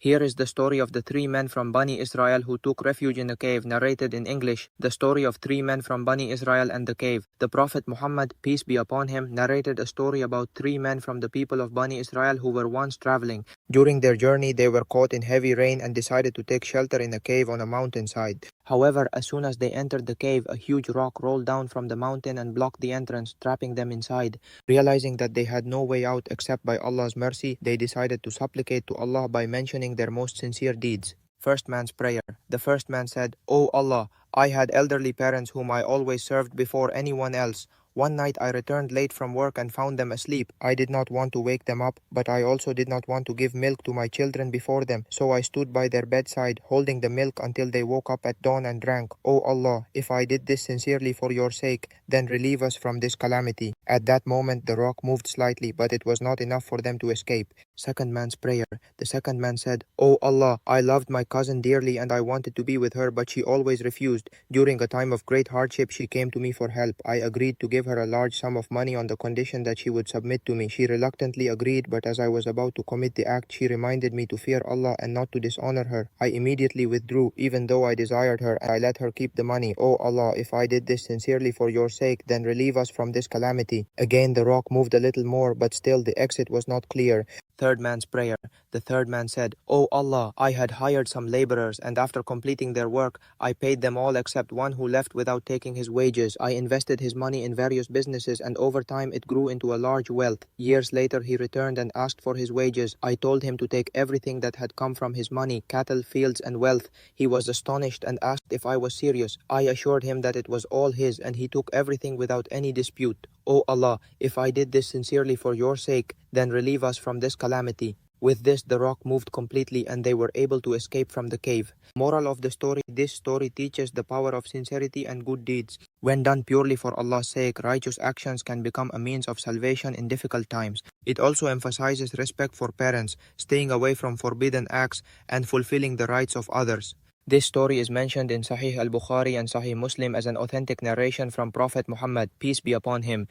Here is the story of the three men from Bani Israel who took refuge in a cave, narrated in English. The story of three men from Bani Israel and the cave. The Prophet Muhammad, peace be upon him, narrated a story about three men from the people of Bani Israel who were once traveling. During their journey, they were caught in heavy rain and decided to take shelter in a cave on a mountainside. However, as soon as they entered the cave, a huge rock rolled down from the mountain and blocked the entrance, trapping them inside. Realizing that they had no way out except by Allah's mercy, they decided to supplicate to Allah by mentioning their most sincere deeds. First man's prayer. The first man said, "O Allah, I had elderly parents whom I always served before anyone else. One night I returned late from work and found them asleep. I did not want to wake them up, but I also did not want to give milk to my children before them. So I stood by their bedside, holding the milk until they woke up at dawn and drank. O Allah, if I did this sincerely for your sake, then relieve us from this calamity." At that moment the rock moved slightly, but it was not enough for them to escape. Second man's prayer. The second man said, "O Allah, I loved my cousin dearly and I wanted to be with her, but she always refused. During a time of great hardship, she came to me for help. I agreed to give her a large sum of money on the condition that she would submit to me. She reluctantly agreed, but as I was about to commit the act, she reminded me to fear Allah and not to dishonor her. I immediately withdrew, even though I desired her, and I let her keep the money. O Allah, if I did this sincerely for your sake, then relieve us from this calamity." Again the rock moved a little more, but still the exit was not clear. Third man's prayer. The third man said, "O Allah, I had hired some laborers, and after completing their work, I paid them all except one who left without taking his wages. I invested his money in various businesses, and over time it grew into a large wealth. Years later he returned and asked for his wages. I told him to take everything that had come from his money, cattle, fields, and wealth. He was astonished and asked if I was serious. I assured him that it was all his, and he took everything without any dispute. O Allah, if I did this sincerely for your sake, then relieve us from this calamity." With this, the rock moved completely and they were able to escape from the cave. Moral of the story. This story teaches the power of sincerity and good deeds. When done purely for Allah's sake, righteous actions can become a means of salvation in difficult times. It also emphasizes respect for parents, staying away from forbidden acts, and fulfilling the rights of others. This story is mentioned in Sahih al-Bukhari and Sahih Muslim as an authentic narration from Prophet Muhammad, peace be upon him.